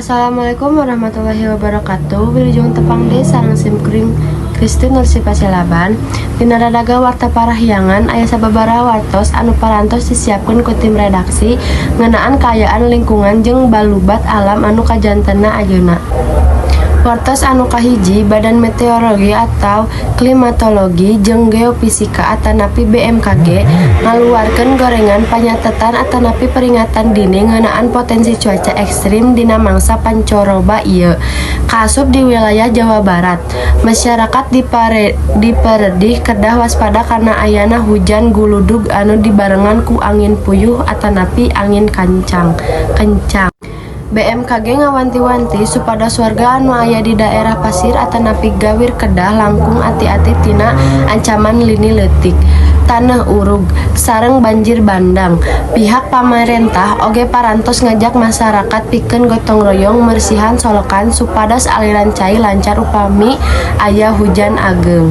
Assalamualaikum warahmatullahi wabarakatuh. Wilujeng tepang deui sareng simkuring Kristi Nursi Pasilaban. Dina radaga warta parahyangan aya sababaraha wartos anu parantos disiapkeun ku tim redaksi ngeunaan kaayaan lingkungan jeung balubat alam anu kajantena ayeuna. Wartos anu kahiji, Badan Meteorologi atau Klimatologi jeung Geofisika atanapi BMKG ngaluarkeun gorengan panyatatan atanapi peringatan dini ngeunaan potensi cuaca ekstrim dina mangsa pancoroba ieu. Kaasup di wilayah Jawa Barat. Masyarakat diparedih kedah waspada karena ayana hujan guludug anu dibarengan ku angin puyuh atanapi angin kencang. BMKG ngawanti-wanti supados warga anu aya di daerah pasir atanapi gawir kedah langkung ati-ati tina ancaman lini leutik, taneuh urug, sareng banjir bandang. Pihak pamarentah oge parantos ngajak masyarakat pikeun gotong royong mersihan solokan supados aliran cai lancar upami aya hujan ageung.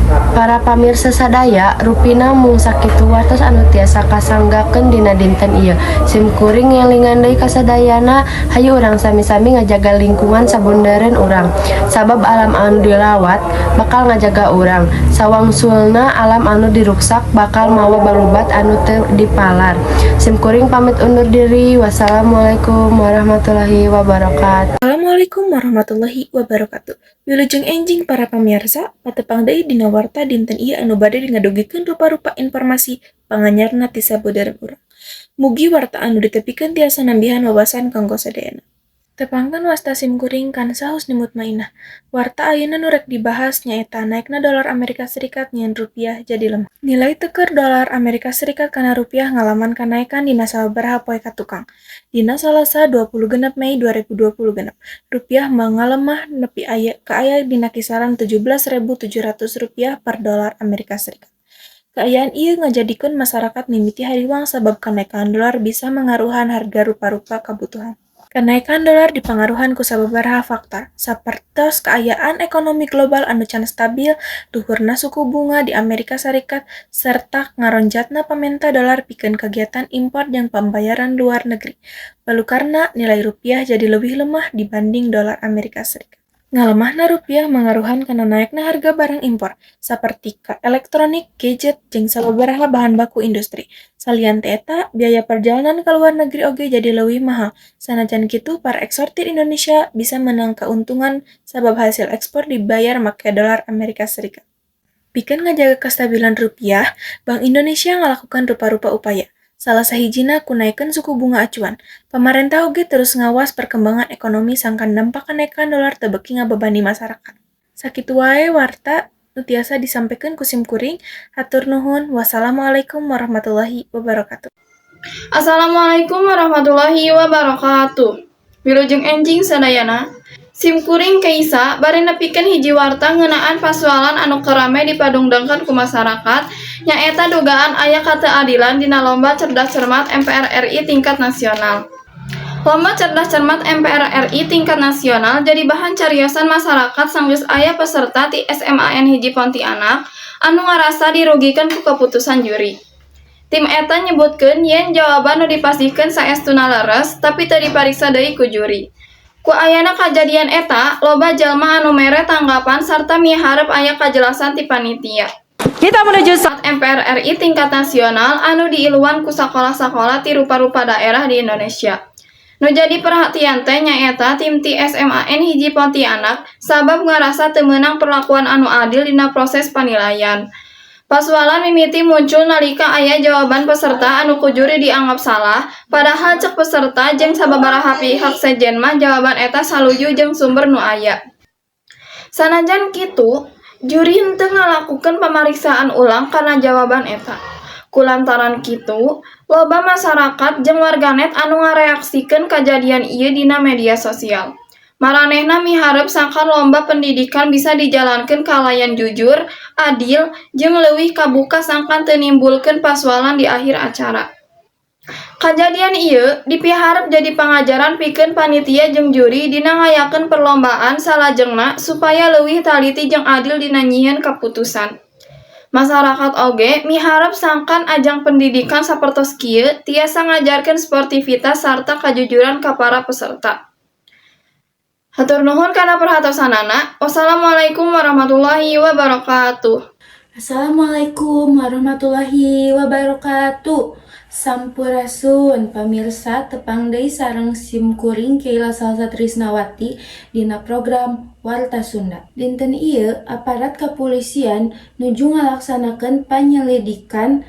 Para pamirsa sadaya, rupina mung sakitu wartos anu tiasa kasanggakeun dina dinten ieu. Simkuring ngelingan deui kasadayana, hayu urang sami-sami ngajaga lingkungan sabundeureun urang. Sabab alam anu dilawat bakal ngajaga urang. Sawangsulna alam anu diruksak bakal mawa balubat anu teu dipalar. Simkuring pamit undur diri. Wassalamualaikum warahmatullahi wabarakatuh. Assalamualaikum warahmatullahi wabarakatuh. Wilujeng enjing para pamirsa, patepang deui dina warta dinten ieu anu bade ngadugikeun rupa-rupa informasi panganyarna ti sabeudeureuh urang. Mugi warta anu ditepikeun tiasa nambihan wawasan kanggo sadayana. Tepangkeun wasta simkuring Kansa Husni Mutmainah. Warta ayeuna nu rek dibahas nyaeta naekna dolar Amerika Serikat nyen rupiah jadi lemah. Nilai tukar dolar Amerika Serikat kana rupiah ngalaman kanaikan dina sababaraha poe katukang. Dina Salasa 26 Mei 2020 genep, rupiah mangalemah nepi aya dina kisaran Rp17.700 per dolar Amerika Serikat. Keayaan ieu ngajadikeun masyarakat mimiti hariwang sabab kenaikan dolar bisa mengaruhan harga rupa-rupa kabutuhan. Kenaikan dolar dipangaruhan ku sababaraha faktor, sapertos keayaan ekonomi global anu can stabil, luhurna suku bunga di Amerika Serikat, serta ngaronjatna pamenta dolar pikeun kegiatan impor jeung pembayaran luar negeri. Balukarna nilai rupiah jadi leuwih lemah dibanding dolar Amerika Serikat. Ngalemahna rupiah mangaruhan kana naekna harga barang impor, saperti elektronik, gadget, jeung sababaraha bahan baku industri. Salian teh eta, biaya perjalanan ka luar negeri oge jadi leuwih mahal. Sanajan kitu, para eksportir Indonesia bisa menang keuntungan sabab hasil ekspor dibayar make dolar Amerika Serikat. Pikeun ngajaga kestabilan rupiah, Bank Indonesia ngalakukan rupa-rupa upaya. Salah sahijina kunaikeun suku bunga acuan. Pamarentah oge terus ngawas perkembangan ekonomi sangkan dampak kenaikan dolar teu beuki ngabebani masyarakat. Sakitu wae warta nu tiasa disampaikeun ku simkuring. Hatur nuhun. Wassalamualaikum warahmatullahi wabarakatuh. Assalamualaikum warahmatullahi wabarakatuh. Wilujeng enjing sadayana. Simkuring Keisa bari nepikeun hiji warta ngeunaan pasualan anu kerame dipadungdangkeun ku masyarakat nyaeta dugaan aya kateuadilan dina lomba cerdas cermat MPR RI tingkat nasional. Lomba cerdas cermat MPR RI tingkat nasional jadi bahan cariosan masyarakat sanggeus aya peserta ti SMAN hiji Pontianak anu ngarasa dirugikeun ku keputusan juri. Tim eta nyebutkeun yen jawaban nu dipasihkeun saestuna leres tapi teu dipariksa deui ku juri. Ku ayana kajadian eta, loba jalma anu mere tanggapan sarta miharep aya kajelasan ti panitia. Kita menuju saat MPR RI tingkat nasional anu diiluan ku sakola-sakola ti rupa-rupa daerah di Indonesia. Nu jadi perhatian teh nyaeta tim ti SMAN hiji Pontianak sabab ngarasa teu meunang perlakuan anu adil dina proses panilaian. Pasualan mimiti muncul nalika aya jawaban peserta anu ku juri dianggap salah, padahal cek peserta jeung sababaraha pihak sejen mah jawaban eta saluju jeung sumber nu aya. Sanajan kitu, juri henteu ngalakukeun pamariksaan ulang kana jawaban eta. Kulantaran kitu, loba masyarakat jeung warganet anu ngareaksikeun kajadian ieu dina media sosial. Maranehna miharep sangkan lomba pendidikan bisa dijalankeun kalayan jujur, adil, jeung leuwih kabuka sangkan teu nimbulkeun pasualan di akhir acara. Kajadian ieu dipiharep jadi pangajaran pikeun panitia jeung juri dina ngayakeun perlombaan salajengna supaya leuwih taliti jeung adil dina nyieun kaputusan. Masyarakat oge miharep sangkan ajang pendidikan sapertos kieu tiasa ngajarkeun sportivitas sarta kajujuran ka para peserta. Hatur nuhun kana perhatosanana. Wassalamualaikum warahmatullahi wabarakatuh. Assalamualaikum warahmatullahi wabarakatuh. Sampurasun pamirsa tepang deui sareng simkuring Keila Salsa Trisnawati dina program Warta Sunda. Dinten ieu aparat kepolisian nuju ngalaksanakeun panyelidikan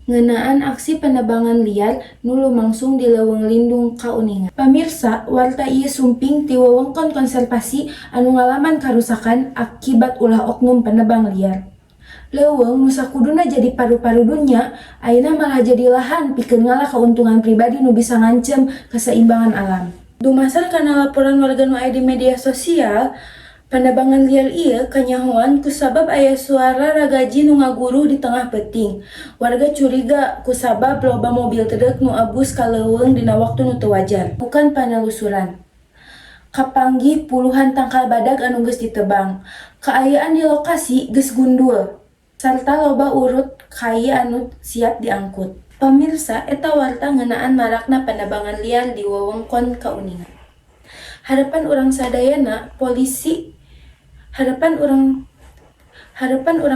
ngeunaan aksi penebangan liar nu lumangsung di Leuweung Lindung Kauningan. Pamirsa, warta ieu sumping ti wewengkon konservasi anu ngalaman karusakan akibat ulah oknum penebang liar. Leuweung nu sakuduna jadi paru-paru dunya, ayeuna malah jadi lahan pikeun ngalah keuntungan pribadi nu bisa ngancem keseimbangan alam. Dumasar kana laporan warga nu aya di media sosial, penebangan liar ieu kanyahoan kusabab aya suara ragaji nu ngaguru di tengah peuting. Warga curiga kusabab loba mobil tedek nu abus ka leuweung dina waktu nu teu wajar. Bukan panelusuran. Kapanggih puluhan tangkal badag anu geus ditebang. Kaayaan di lokasi geus gundul. Sarta loba urut kai anu siap diangkut. Pamirsa, eta warta ngeunaan marakna penebangan liar di wewengkon Kauningan. Harapan urang sadayana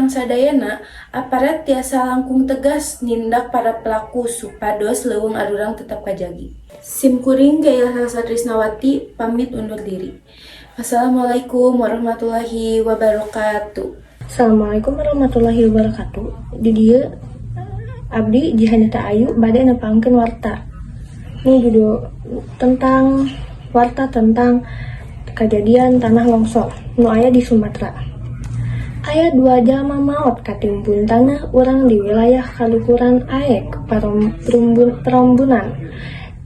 sadayana aparat tiasa langkung tegas nindak para pelaku supados leuweung arurang tetap kajagi. Simkuring Keila Salsa Trisnawati pamit undur diri. Wassalamualaikum warahmatullahi wabarakatuh. Assalamualaikum warahmatullahi wabarakatuh. Di dieu abdi Jihanita Ayu bade nepangkeun warta. Ini judul tentang warta tentang kejadian tanah longsor nu aya di Sumatera. Aya 2 jalma maot katimpun tanah urang di wilayah kaluhuran Aek Perombunan.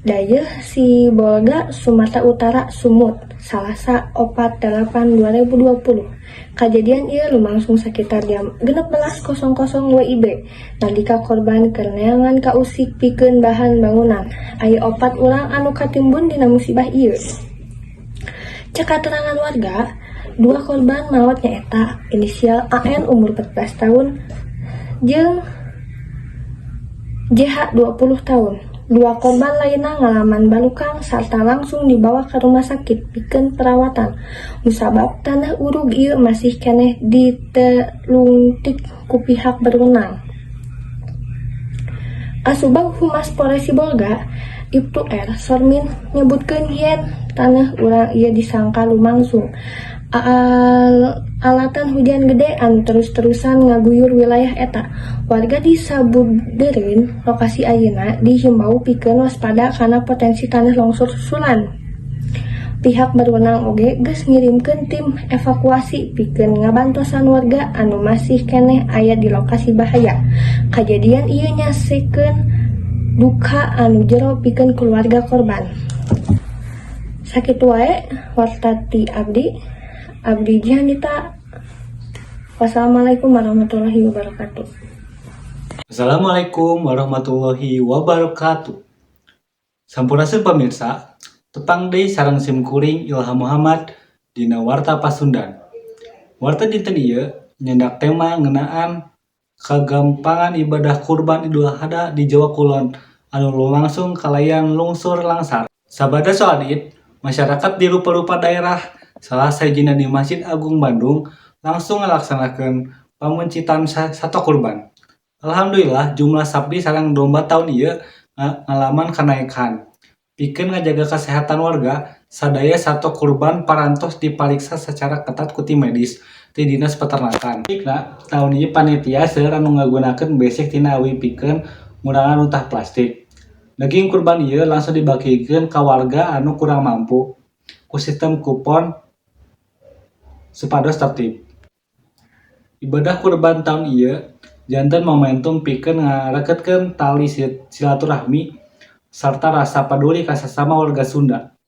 Dayeuh si Bolga Sumatera Utara Sumut Salasa 4/8/2020. Kejadian ieu lumangsung sekitar jam 16.00 WIB. Nalika korban keur neangan ka usik pikeun bahan bangunan. Aya 4 urang anu katimbun dina musibah ieu. Cek katerangan warga, 2 korban maot nyaeta inisial AN umur 14 tahun jeung JH 20 tahun. 2 korban lainna ngalaman balukang sarta langsung dibawa ke rumah sakit pikeun perawatan. Musabab tanah urug ieu masih keneh ditelungtik ku pihak berwenang. Asubag Humas Polres Sibolga, Ibtu R. Sormin nyebutkeun yen tanah urang ieu disangka lumangsung alatan hujan gede anu terus-terusan ngaguyur wilayah eta. Warga di sabudeureun lokasi ayeuna dihimbau pikeun waspada kana potensi tanah longsor susulan. Pihak berwenang oge geus ngirimkeun tim evakuasi pikeun ngabantosan warga anu masih keneh aya di lokasi bahaya. Kejadian ieu nyasekeun duka anu jero pikeun keluarga korban. Sakitu wae warta ti Abdi Jihanita. Wassalamualaikum warahmatullahi wabarakatuh. Assalamualaikum warahmatullahi wabarakatuh. Sampurasun pamirsa, tepang deui sareng simkuring Ilham Muhammad dina Warta Pasundan. Warta dinten ieu nyendak tema ngeunaan kagampangan ibadah kurban Idul Adha di Jawa Kulon anu lumangsung kalayan lungsur langsar. Sabada soalid, masyarakat di rupa-rupa daerah salah sajina di Masjid Agung Bandung langsung ngalaksanakeun pamuncitan sato kurban. Alhamdulillah jumlah sapi sareng domba tahun ieu ngalaman kenaikan. Pikeun ngajaga kesehatan warga, sadaya sato kurban parantos dipariksa secara ketat ku tim medis ti Dinas Peternakan. Dikna tahun ieu panitia seueur anu ngagunakeun besek tina awi pikeun ngurangan utah plastik. Daging kurban ieu langsung dibagikeun ka warga anu kurang mampu ku sistem kupon supados tertib. Ibadah kurban tahun ieu janten momentum pikeun ngarekedkeun tali silaturahmi sarta rasa peduli ka sesama warga Sunda.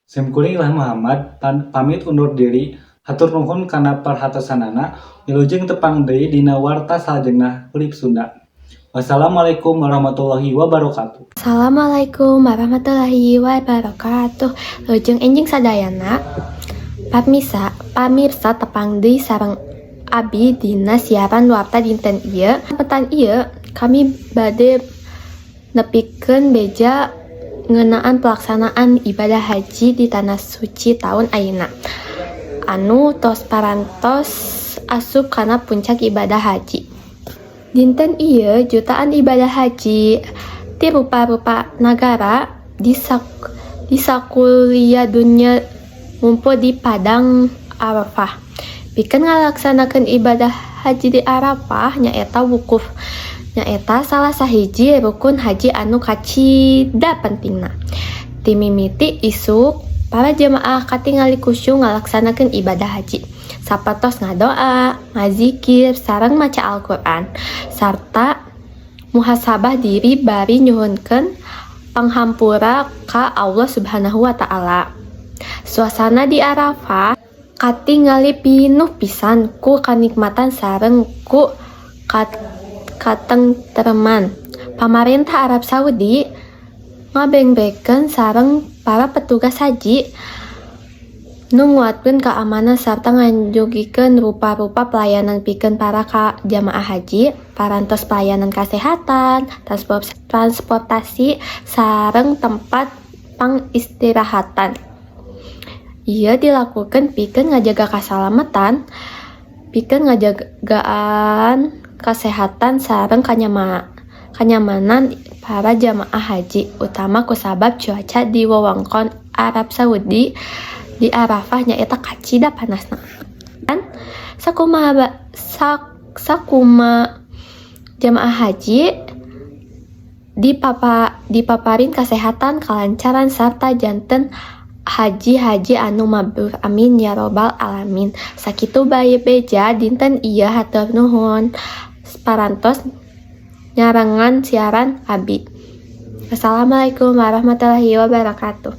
Simkuring Ilham Muhammad pamit undur diri. Hatur nuhun kana perhatosanana. Wilujeng tepang deui dina warta salajengna Urip Sunda. Wassalamualaikum warahmatullahi wabarakatuh. Assalamualaikum warahmatullahi wabarakatuh. Lujeng enjing sadayana. Pamirsa tepang deui sareng abdi dina siaran warta dinten ieu. Petan ieu kami bade nepikeun beja ngeunaan pelaksanaan ibadah haji di tanah suci tahun ayeuna anu tos parantos asup kana puncak ibadah haji. Dinten ieu jutaan ibadah haji ti rupa-rupa negara di sakuliah dunya ngumpul di Padang Arafah. Pikeun ngalaksanakeun ibadah haji di Arafah nyaeta wukuf. Nyaeta salah sahiji rukun haji anu kacida pentingna. Ti mimiti isuk para jemaah katingali kusyuk ngalaksanakeun ibadah haji. Sapatos ngadoa, ngazikir, sareng maca Al-Qur'an sarta muhasabah diri bari nyuhunkeun panghampura ka Allah Subhanahu wa taala. Suasana di Arafah katingali pinuh pisan ku kanikmatan sareng ku katengtreman. Pamarentah Arab Saudi ngabeng-bengkeun sareng para petugas haji nu nguatkeun keamanan sarta nganjugikeun rupa-rupa pelayanan pikeun para jamaah haji, parantos pelayanan kesehatan, transportasi sareng tempat pangistirahatan. Ieu dilakukan pikeun ngajaga kasalamatan, pikeun ngajagaan kesehatan sareng kanyamanan para jamaah haji, utama kusabab cuaca di wewengkon Arab Saudi di Arafah nyaeta kacida panasna. Dan sakumaha jamaah haji dipaparin kesehatan, kelancaran sarta janten haji anu mabrur, amin ya robbal alamin. Sakitu bae beja dinten ieu hatur nuhun parantos nyarengan siaran abi. Assalamualaikum warahmatullahi wabarakatuh.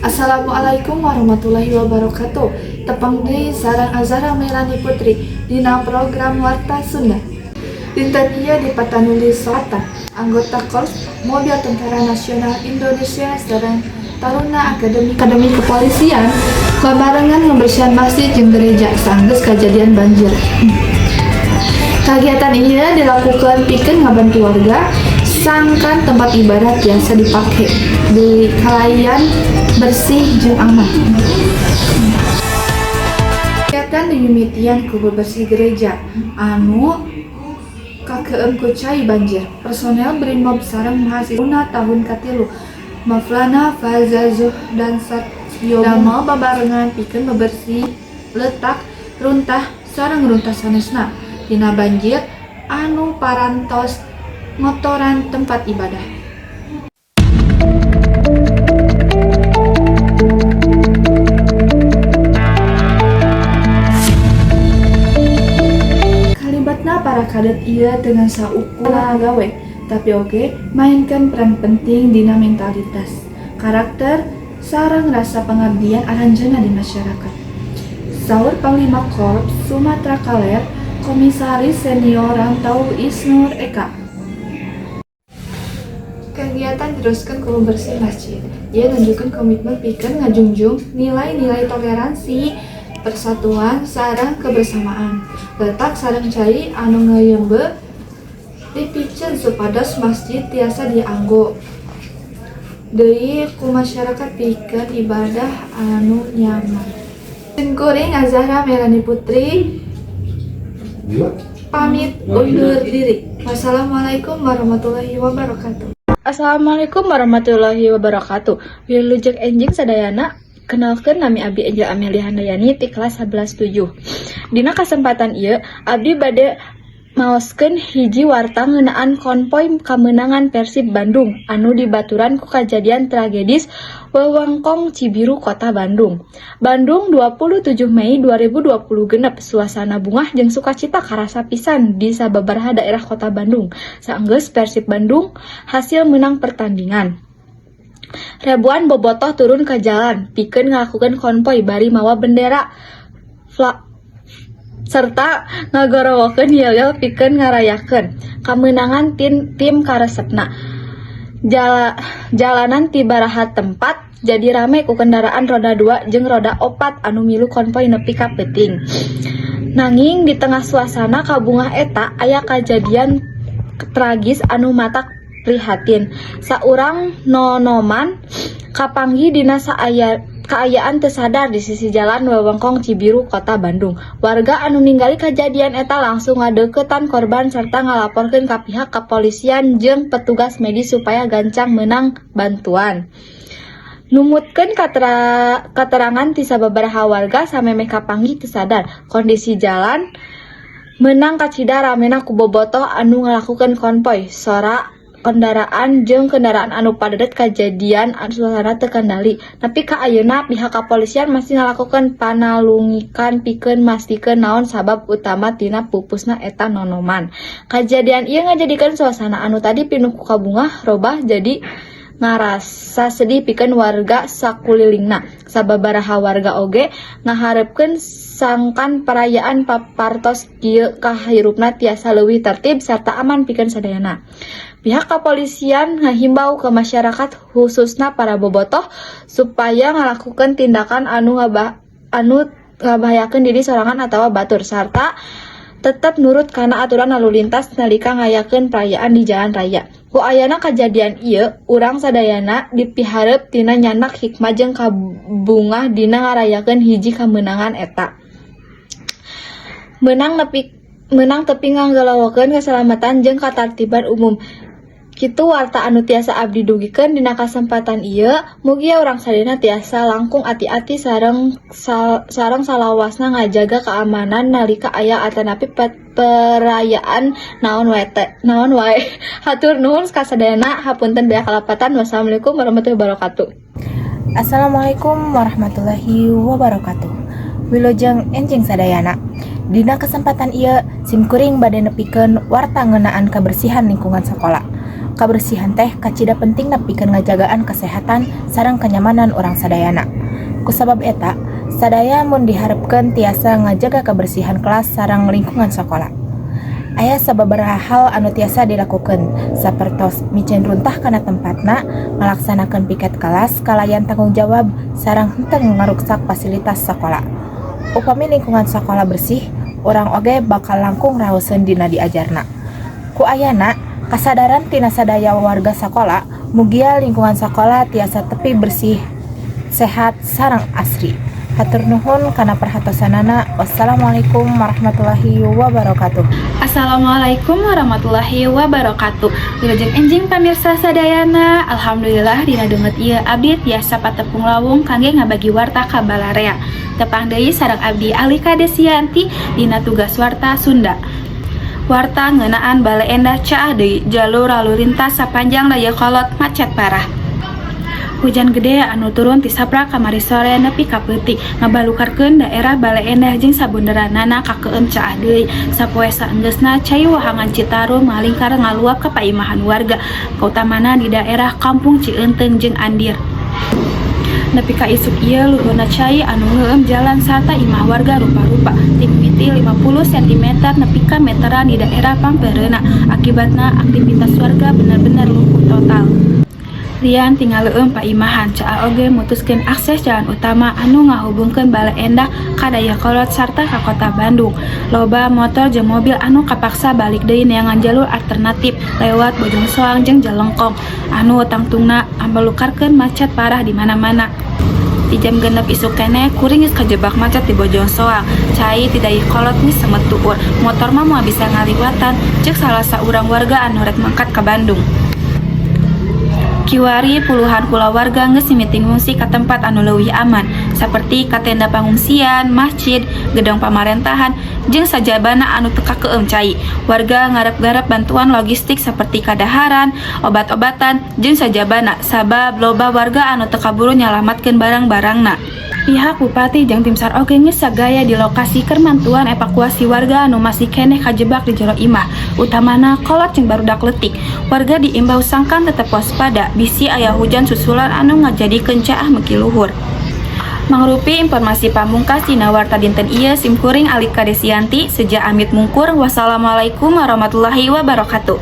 Assalamualaikum warahmatullahi wabarakatuh. Tepang deui sareng Azhara Melani Putri dina program Warta Sunda. Dinten ieu di Patanulis Selatan, anggota Korps Mobil Tentara Nasional Indonesia sareng Taruna Akademi Kepolisian babarengan ngebersihan masjid jeung gereja sanggeus kajadian banjir. Kegiatan ieu dilakukan pikeun ngabantu warga sangkan tempat ibadah biasa dipakai di kalayan bersih jeung aman. Kegiatan dimimitian ku bebersih gereja anu kakeum ku cai banjir. Personel Brimob sareng mahasiswa tahun katilu Maflana Fazazuh dan Satyo damel babarengan pikeun bebersih letak runtah sareng runtah sanesna dina banjir anu parantos ngotoran tempat ibadah. Kalibatna para kadet ieu dengan saukur gawe, tapi oge mainkan peran penting dina mentalitas, karakter, sareng rasa pengabdian aranjeunna di masyarakat. Saur Panglima Korps Sumatera Kaler, Komisaris Senior Rantau Isnur Eka. Kegiatan diteruskan ku bersih masjid. Ia nunjukkan komitmen pikeun ngajunjung nilai-nilai toleransi, persatuan, sareng kebersamaan. Letak sareng cai anu ngayembe dipikeun supados masjid tiasa dianggo deui ku masyarakat pikeun ibadah anu nyaman. Kuring Azhara Melani Putri pamit undur diri. Wassalamualaikum warahmatullahi wabarakatuh. Assalamualaikum warahmatullahi wabarakatuh. Wilujeng enjing sadayana, kenalkeun nami abdi Angel Amelia Handayani ti kelas 11-7. Dina kasempatan ieu abdi bade maoskeun hiji warta ngeunaan konvoy kemenangan Persib Bandung anu dibaturan ku kajadian tragedis wewengkon Cibiru Kota Bandung. Bandung 27 Mei 2020 genep suasana bungah jeung sukacita karasa pisan di sababaraha daerah Kota Bandung saenggeus Persib Bandung hasil menang pertandingan. Ribuan bobotoh turun ke jalan pikeun ngalakukeun konvoy bari mawa bendera serta ngagorowokeun yel-yel pikeun ngarayakeun kemenangan tim karesepna. Jalanan tibaraha tempat jadi rame ku kendaraan roda 2 jeung roda 4 anu milu konvoy nepi ka peuting. Nanging di tengah suasana kabungah eta aya kajadian tragis anu matak prihatin. Saurang nonoman kapanggih dina kaayaan teu sadar di sisi jalan wewengkong Cibiru, Kota Bandung. Warga anu ningali kejadian eta langsung ngadeuketan korban sarta ngalaporkeun ka pihak kepolisian jeung petugas medis supaya gancang meunang bantuan. Numutkeun keterangan ti sababaraha warga samemeh kapanggih teu sadar. Kondisi jalan meunang kacida ramena ku bobotoh anu ngalakukeun konvoy. Sora kendaraan jeung kendaraan anu padat kajadian suasana teu kendali. Tapi ka ayeuna pihak kepolisian masih ngalakukeun panalungikan pikeun mastikeun naon sabab utama tina pupusna eta nonoman. Kajadian ieu ngajadikeun suasana anu tadi pinuh ku kabungah robah jadi ngarasa sedih pikeun warga sakulilingna. Sababaraha warga oge ngaharepkeun sangkan perayaan papartos kieu kahirupna tiasa leuwih tertib sarta aman pikeun sadayana. Pihak kepolisian ngahimbau ke masyarakat khususna para bobotoh supaya ngalakukeun tindakan anu ngabahayakeun diri sorangan atawa batur sarta tetap nurut kana aturan lalu lintas nalika ngayakeun perayaan di jalan raya. Ku ayana kajadian ieu, urang sadayana dipihareup tina nyanak hikmah jeung kabungah dina ngarayakeun hiji kamenangan eta. Menang tepi nganggalawakeun keselamatan jeung katartiban umum. Kitu warta anu tiasa abdi dugikeun dina kasempatan ieu, mugi urang sadayana tiasa langkung ati-ati sareng salawasna ngajaga keamanan nalika aya atanapi perayaan naon wae. Hatur nuhun kasadayana, hapunten bea kalapatan. Wassalamualaikum warahmatullahi wabarakatuh. Assalamualaikum warahmatullahi wabarakatuh. Wilujeng enjing sadayana. Dina kesempatan ieu simkuring bade nepikeun warta ngeunaan kebersihan lingkungan sekolah. Kebersihan teh kacida penting nepikeun ngajagaan kesehatan sareng kenyamanan urang sadayana. Kusabab eta, sadaya mun diharepkeun tiasa ngajaga kebersihan kelas sareng lingkungan sekolah. Aya sababaraha hal anu tiasa dilakukeun, sapertos micen runtah kana tempatna, ngalaksanakeun piket kelas kalayan tanggung jawab sareng henteu ngaruksak fasilitas sekolah. Upami lingkungan sekolah bersih, urang oge bakal langkung raoseun dina diajarna. Ku ayana kasadaran tina sadaya warga sekolah, mugia lingkungan sekolah tiasa tepi bersih, sehat sareng asri. Hatur nuhun kana perhatosanana. Wassalamualaikum warahmatullahi wabarakatuh. Assalamualaikum warahmatullahi wabarakatuh. Wilujeng enjing pamirsa sadayana, alhamdulillah dina deungeut ieu abdi tiasa patepung lawung kangge ngabagi warta ka Balarea. Tepang deui sareng abdi Alika Desianti dina tugas warta Sunda. Warta ngeunaan Bale Endah caah deui, jalur lalu lintas sapanjang daya kolot macet parah. Hujan gede anu turun ti saprak kamari sore nepi ka peuting ngabalukarkeun daerah Bale Endah jeung sabunderanana kakeum caah deui. Sapoe saenggeusna cai wahangan Citarum ngalingkar ngaluap ka paimahan warga, kautamana di daerah Kampung Cieuteung jeung Andir. Nepi ka isuk ieu luhurna cai anu ngeueum jalan sarta imah warga rupa-rupa ti piti 50 cm nepi ka meteran di daerah Pampereuna. Akibatna aktivitas warga bener-bener lumpuh total. Rian tinggal leueum paimahan caah oge mutuskeun akses jalan utama anu ngahubungkeun Bale Endah ka Dayakolot sarta ka Kota Bandung. Loba motor jeung mobil anu kapaksa balik deui neangan jalur alternatif lewat Bojongsoang jeung Jalengkong anu tangtungna ambalukarkeun macet parah di mana-mana. Di jam genep isuk keneh kuring geus kajebak macet di Bojongsoang. Cai ti Dayakolot geus semet tuur. Motor mah moal bisa ngaliwatan ceuk salah saurang warga anu rek mangkat ka Bandung. Kiwari puluhan kula warga geus mimiting ngungsi ka tempat anu leuwih aman saperti ka tenda pangungsian, masjid, gedung pamarentahan jeung sajabana anu teu kakeum cai. Warga ngarep-garep bantuan logistik saperti kadaharan, obat-obatan jeung sajabana sabab loba warga anu teu kaburu nyalamatkeun barang-barangna. Pihak Bupati jeung tim SAR oge geus sagaya di lokasi keur mantuan evakuasi warga anu masih keneh kajebak di jero imah, utamana kolot jeung barudak leutik. Warga diimbau sangkan tetep waspada bisi aya hujan susulan anu ngajadikeun caah meuki luhur. Mangrupi informasi pamungkas dina warta dinten ieu simkuring Alika Desianti seja Amit Mungkur. Wassalamualaikum warahmatullahi wabarakatuh.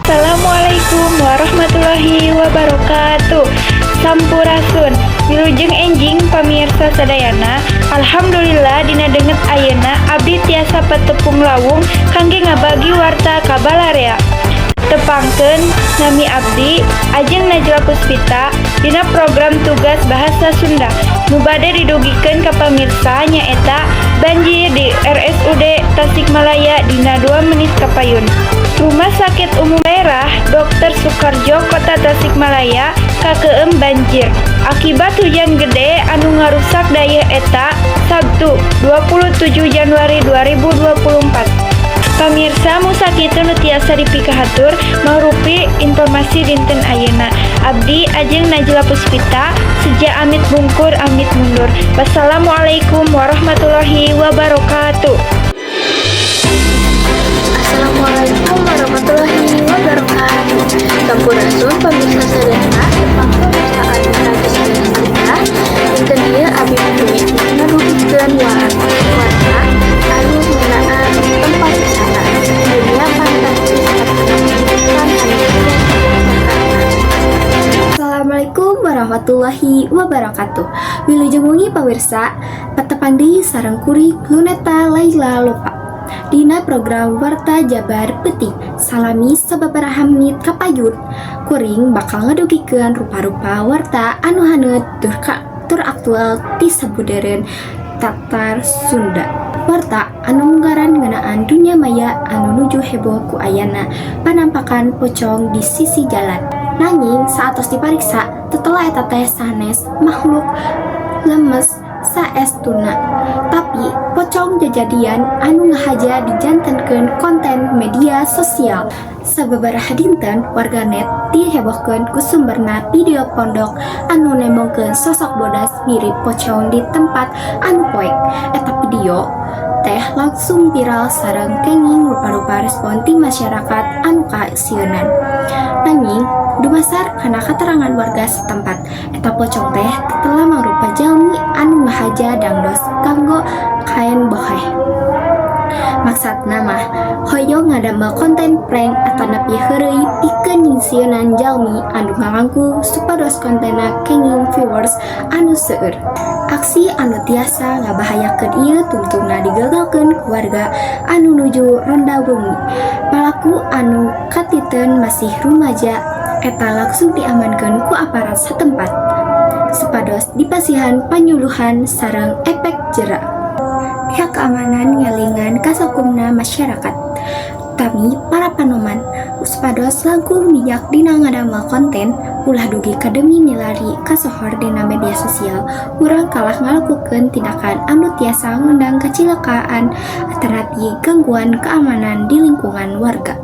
Assalamualaikum warahmatullahi wabarakatuh. Sampurasun, wilujeng enjing pamirsa sadayana. Alhamdulillah dina deungeut ayeuna abdi tiasa patepung lawung kangge ngabagi warta ka Balarea. Tepangkeun nami abdi Ajeng Najwa Puspita dina program tugas bahasa Sunda nu bade didugikeun ka pamirsa nyaeta banjir di RSUD Tasikmalaya dina 2 menit kapayun. Rumah Sakit Umum Daerah Dr. Soekarjo Kota Tasikmalaya kakeum banjir akibat hujan gede anu ngarusak daya eta Sabtu 27 Januari 2024. Pamirsa musa kitu nu tiasa dipikahatur mangrupi informasi dinten ayeuna. Abdi Ajeng Najwa Puspita seja amit bungkur amit mundur. Wassalamualaikum warahmatullahi wabarakatuh. Assalamualaikum warahmatullahi wabarakatuh. Sampurasun pemirsa sadaya tepang pemeriksaan Ratus Kita dinten ieu abdi miluit ngadugikeun warta anu ngeunaan tempat wisata dunia fantastis Assalamualaikum warahmatullahi wabarakatuh. Wilujeng wengi pamirsa, patepang deui sareng kuring Luneta Laila Lopa dina program Warta Jabar Peuting salami sababaraha menit kapayun kuring bakal ngadugikeun rupa-rupa warta anu haneut tur aktual ti sabudeureun Tatar Sunda. Warta anu munggaran ngeunaan dunia maya anu nuju heboh ku ayana panampakan pocong di sisi jalan. Nanging saatos dipariksa tetelah eta teh sanes makhluk lemes saestuna. Tapi pocong jajadian anu ngahaja dijantenkeun konten media sosial. Sababaraha dinten warganet dihebohkeun ku sumberna video pondok anu nemongkeun sosok bodas mirip pocong di tempat anu poek. Eta video teh langsung viral sareng kenging rupa-rupa respon ti masyarakat anu kasieun. Nanging dumasar kana keterangan warga setempat, eta pocong teh telah mangrupa jalmi anu ngahaja dangdos kanggo kaen boheh. Maksudna mah hoyong ngadamel konten prank atanapi heureuy pikeun nyisieun jalmi anu ngangangku supados kontena kenging viewers anu seueur. Aksi anu tiasa ngabahayakeun ieu tungtungna digagalkeun ku warga anu nuju ronda wengi. Pelaku anu katiteun masih rumaja eta langsung diamankeun ku aparat setempat. Supados dipasihan panyuluhan sareng efek jera. Pihak keamanan ngelingan kasakumna masyarakat. Tami para panoman supados langkung bijak dina ngadamel konten ulah dugi kademi milari kasohor dina media sosial urang kalah ngalakukeun tindakan anu tiasa ngundang kecelakaan atanapi gangguan keamanan di lingkungan warga.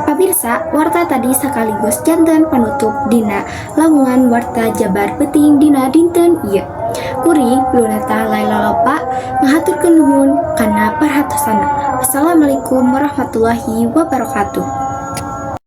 Pamirsa, warta tadi sekaligus janten penutup dina lamungan Warta Jabar Peuting dina dinten ieu. Kuring Luneta Laila Lopa ngahaturkeun nuhun kana parhatosana. Wassalamualaikum warahmatullahi wabarakatuh.